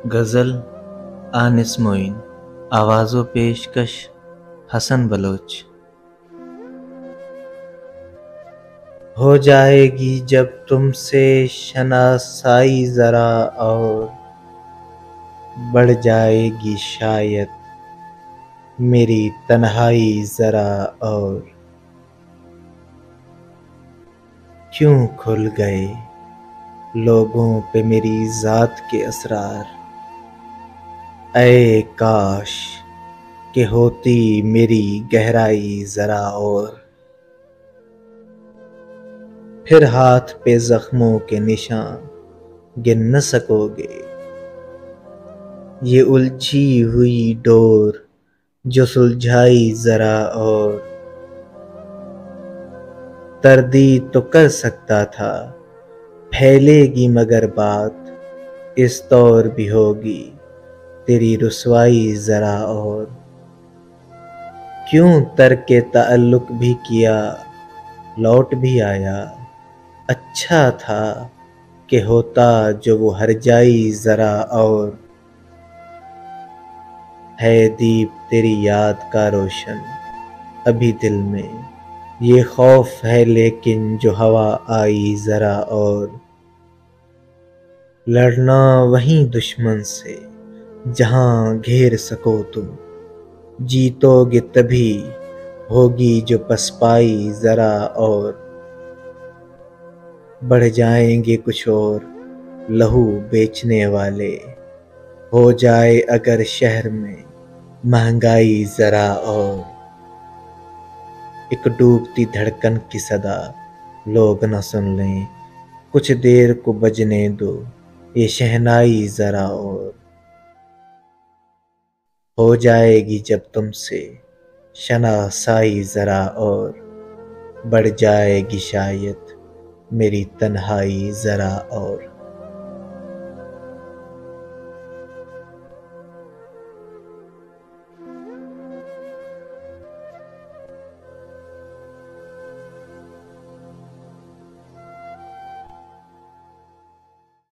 गज़ल Anne's Moin, आवाज़ो पेशकश Hasan Bloch. हो जाएगी जब तुमसे शनासाई ज़रा और बढ़ जाएगी शायद मेरी तन्हाई ज़रा और। क्यों खुल गए लोगों पे मेरी ज़ात के असरार, ऐ काश कि होती मेरी गहराई ज़रा और। फिर हाथ पे ज़ख्मों के निशान गिन न सकोगे, ये उलझी हुई डोर जो सुलझाई ज़रा और। तरदीद तो कर सकता था फैलेगी मगर बात इस तौर भी होगी तेरी रुसवाई ज़रा और। क्यों तर्के ताल्लुक भी किया लौट भी आया, अच्छा था कि होता जो वो हरजाई ज़रा और। है दीप तेरी याद का रोशन अभी दिल में, ये खौफ है लेकिन जो हवा आई ज़रा और। लड़ना वहीं दुश्मन से जहां घेर सको तुम, जीतोगे तभी होगी जो पसपाई ज़रा और। बढ़ जाएंगे कुछ और लहू बेचने वाले, हो जाए अगर शहर में महंगाई ज़रा और। एक डूबती धड़कन की सदा लोग न सुन लें, कुछ देर को बजने दो ये शहनाई ज़रा और। हो जाएगी जब तुमसे शनासाई ज़रा और बढ़ जाएगी शायद मेरी तन्हाई ज़रा और।